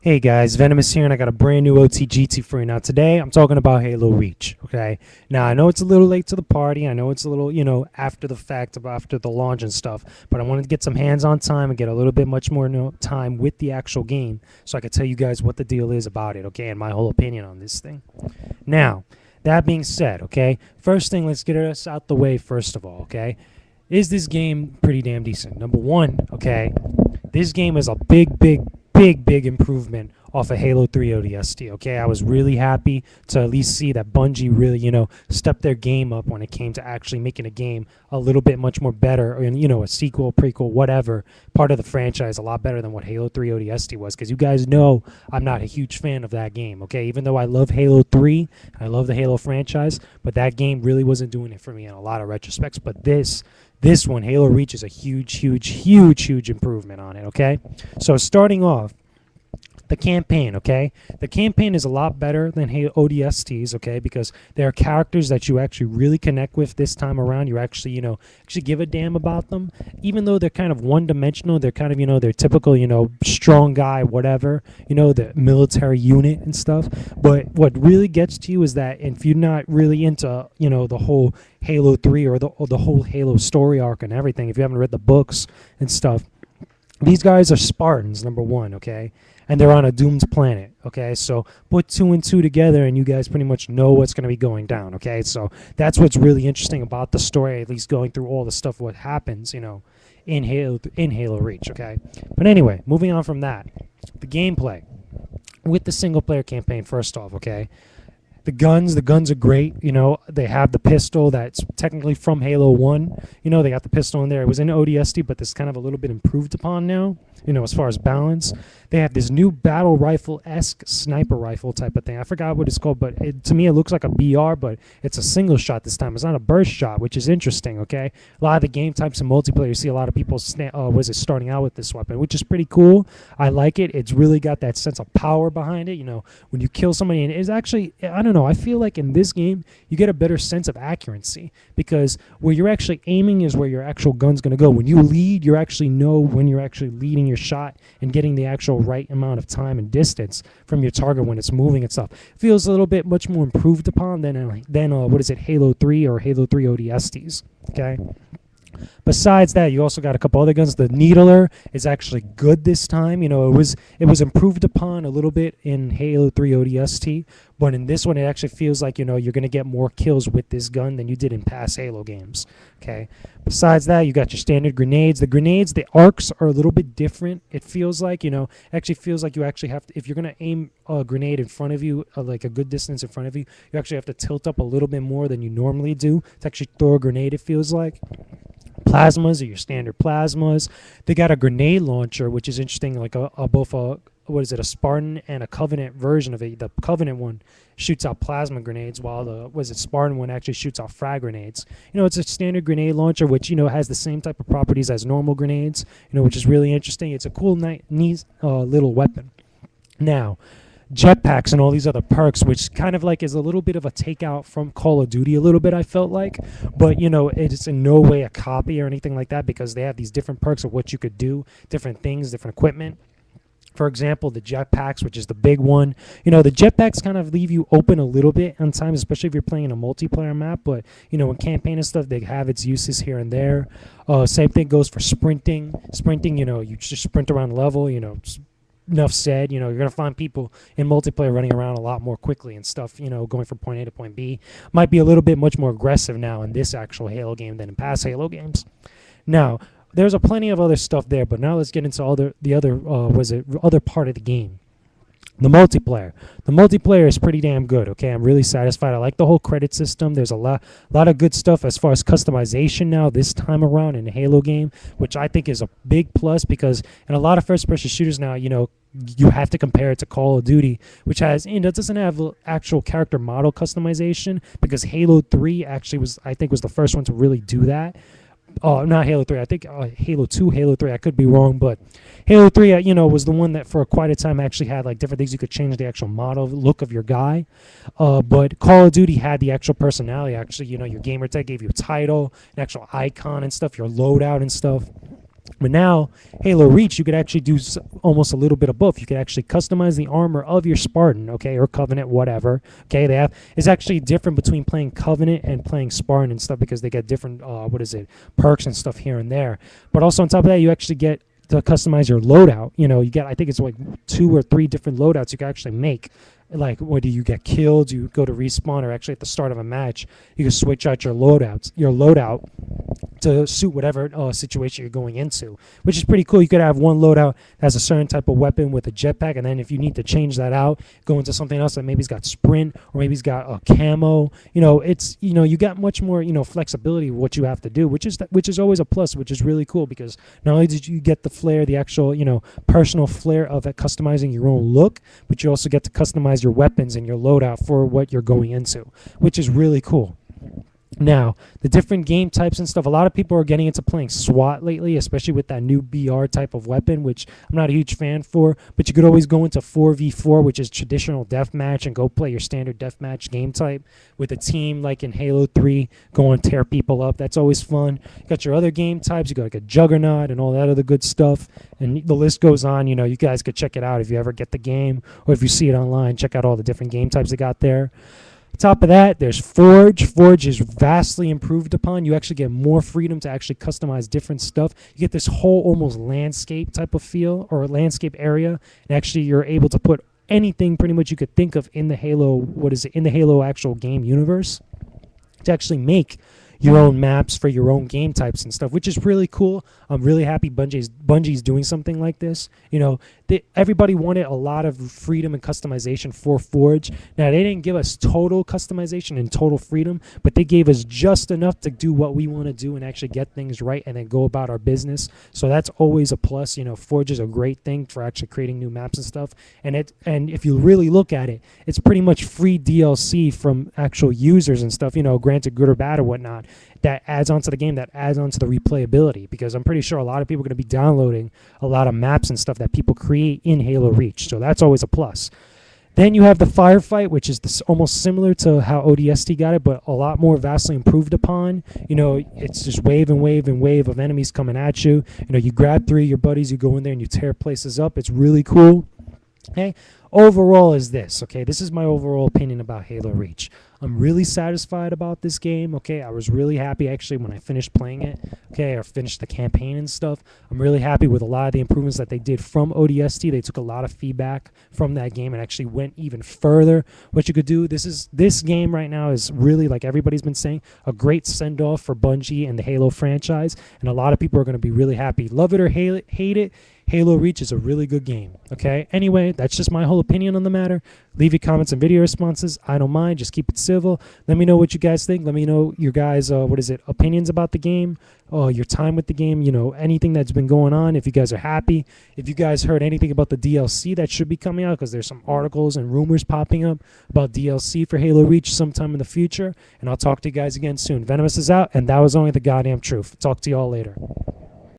Hey guys, Venomous here, and I got a brand new OTGT for you. Now today, I'm talking about Halo Reach, okay? Now, I know it's a little late to the party. I know it's a little, after the fact, after the launch and stuff, but I wanted to get some hands-on time and get a little bit much more time with the actual game so I could tell you guys what the deal is about it, okay, and my whole opinion on this thing. Now, that being said, okay, first thing, let's get us out the way first of all, okay? Is this game pretty damn decent? Number one, okay, this game is a big improvement off of Halo 3 ODST, okay? I was really happy to at least see that Bungie really, stepped their game up when it came to actually making a game a little bit much more better, and, a sequel, prequel, whatever, part of the franchise a lot better than what Halo 3 ODST was, because you guys know I'm not a huge fan of that game, okay? Even though I love Halo 3, I love the Halo franchise, but that game really wasn't doing it for me in a lot of retrospects, but this one, Halo Reach, is a huge improvement on it, okay? So starting off, the campaign, okay? The campaign is a lot better than Halo ODSTs, okay? Because there are characters that you actually really connect with this time around. You actually, actually give a damn about them. Even though they're kind of one-dimensional, they're kind of, their typical, strong guy, whatever, the military unit and stuff. But what really gets to you is that if you're not really into, the whole Halo 3 or the whole Halo story arc and everything, if you haven't read the books and stuff, these guys are Spartans, number one, okay? And they're on a doomed planet, okay? So put 2 and 2 together and you guys pretty much know what's going to be going down, okay? So that's what's really interesting about the story, at least going through all the stuff, what happens, in Halo Reach, okay? But anyway, moving on from that, the gameplay with the single-player campaign, first off, okay? The guns are great, they have the pistol that's technically from Halo 1, they got the pistol in there. It was in ODST, but this kind of a little bit improved upon now, as far as balance. They have this new battle rifle-esque sniper rifle type of thing. I forgot what it's called, but to me it looks like a BR, but it's a single shot this time. It's not a burst shot, which is interesting, okay? A lot of the game types in multiplayer, you see a lot of people starting out with this weapon, which is pretty cool. I like it. It's really got that sense of power behind it, when you kill somebody, and it's actually, I don't know, I feel like in this game, you get a better sense of accuracy because where you're actually aiming is where your actual gun's going to go. When you lead, you actually know when you're actually leading your shot and getting the actual right amount of time and distance from your target when it's moving and stuff. Feels a little bit much more improved upon than Halo 3 or Halo 3 ODSTs, okay? Besides that, you also got a couple other guns. The Needler is actually good this time. It was improved upon a little bit in Halo 3 ODST, but in this one, it actually feels like, you're going to get more kills with this gun than you did in past Halo games, okay? Besides that, you got your standard grenades. The arcs are a little bit different. It feels like, actually feels like you actually have to, if you're going to aim a grenade in front of you, like a good distance in front of you, you actually have to tilt up a little bit more than you normally do to actually throw a grenade, it feels like. Plasmas are your standard plasmas. They got a grenade launcher, which is interesting, like both a Spartan and a Covenant version of it. The Covenant one shoots out plasma grenades, while the Spartan one actually shoots out frag grenades. It's a standard grenade launcher, which has the same type of properties as normal grenades. Which is really interesting. It's a cool, neat little weapon. Now, jetpacks and all these other perks, which kind of like is a little bit of a takeout from Call of Duty a little bit, I felt like, but it's in no way a copy or anything like that, because they have these different perks of what you could do, different things, different equipment. For example, the jetpacks, which is the big one. The jetpacks kind of leave you open a little bit on times, especially if you're playing in a multiplayer map. But, in campaign and stuff, they have its uses here and there. Same thing goes for sprinting. Sprinting, you just sprint around the level, enough said, you're going to find people in multiplayer running around a lot more quickly and stuff, going from point A to point B. Might be a little bit much more aggressive now in this actual Halo game than in past Halo games. Now, there's a plenty of other stuff there, but now let's get into other part of the game. The multiplayer. The multiplayer is pretty damn good, okay? I'm really satisfied. I like the whole credit system. There's a lot of good stuff as far as customization now this time around in a Halo game, which I think is a big plus, because in a lot of first-person shooters now, you have to compare it to Call of Duty, which doesn't have actual character model customization, because Halo 3 actually was the first one to really do that. Not Halo 3. I think Halo 2, Halo 3. I could be wrong, but Halo 3, was the one that for quite a time actually had like different things. You could change the actual model look of your guy. But Call of Duty had the actual personality. Actually, your gamer tag gave you a title, an actual icon and stuff, your loadout and stuff. But now, Halo Reach, you could actually do almost a little bit of both. You could actually customize the armor of your Spartan, okay, or Covenant, whatever. Okay, it's actually different between playing Covenant and playing Spartan and stuff because they get different, perks and stuff here and there. But also on top of that, you actually get to customize your loadout. You get, I think it's like 2 or 3 different loadouts you can actually make. Like, whether you get killed, you go to respawn, or actually at the start of a match, you can switch out your loadout to suit whatever situation you're going into, which is pretty cool. You could have one loadout that has a certain type of weapon with a jetpack, and then if you need to change that out, go into something else that maybe it's got sprint or maybe it's got a camo. You got much more flexibility of what you have to do, which is always a plus, which is really cool because not only did you get the flair, the actual personal flair of customizing your own look, but you also get to customize your weapons and your loadout for what you're going into, which is really cool. Now, the different game types and stuff, a lot of people are getting into playing SWAT lately, especially with that new BR type of weapon, which I'm not a huge fan for, but you could always go into 4v4, which is traditional deathmatch, and go play your standard deathmatch game type with a team like in Halo 3, go and tear people up. That's always fun. You got your other game types, you got like a Juggernaut and all that other good stuff, and the list goes on. You guys could check it out if you ever get the game, or if you see it online, check out all the different game types they got there. Top of that, there's Forge. Forge is vastly improved upon. You actually get more freedom to actually customize different stuff. You get this whole almost landscape type of feel, or landscape area, and actually you're able to put anything pretty much you could think of in the Halo actual game universe to actually make your own maps for your own game types and stuff, which is really cool. I'm really happy Bungie's doing something like this. Everybody wanted a lot of freedom and customization for Forge. Now, they didn't give us total customization and total freedom, but they gave us just enough to do what we want to do and actually get things right and then go about our business. So that's always a plus. Forge is a great thing for actually creating new maps and stuff. And if you really look at it, it's pretty much free DLC from actual users and stuff, granted good or bad or whatnot, that adds onto the game, that adds onto the replayability, because I'm pretty sure a lot of people are going to be downloading a lot of maps and stuff that people create in Halo Reach, so that's always a plus. Then you have the firefight, which is almost similar to how ODST got it, but a lot more vastly improved upon. It's just wave and wave and wave of enemies coming at you. You grab 3 of your buddies, you go in there and you tear places up. It's really cool. Okay, overall is this. Okay, this is my overall opinion about Halo Reach. I'm really satisfied about this game. Okay, I was really happy actually when I finished playing it. Okay, or finished the campaign and stuff. I'm really happy with a lot of the improvements that they did from ODST. They took a lot of feedback from that game and actually went even further. What you could do, this game right now is really, like everybody's been saying, a great send-off for Bungie and the Halo franchise, and a lot of people are going to be really happy. Love it or hate it, Halo Reach is a really good game. Okay, anyway, that's just my whole opinion on the matter. Leave your comments and video responses. I don't mind. Just keep it civil. Let me know what you guys think. Let me know your guys' opinions about the game, your time with the game, anything that's been going on, if you guys are happy. If you guys heard anything about the DLC that should be coming out, because there's some articles and rumors popping up about DLC for Halo Reach sometime in the future. And I'll talk to you guys again soon. Venomous is out, and that was only the goddamn truth. Talk to you all later.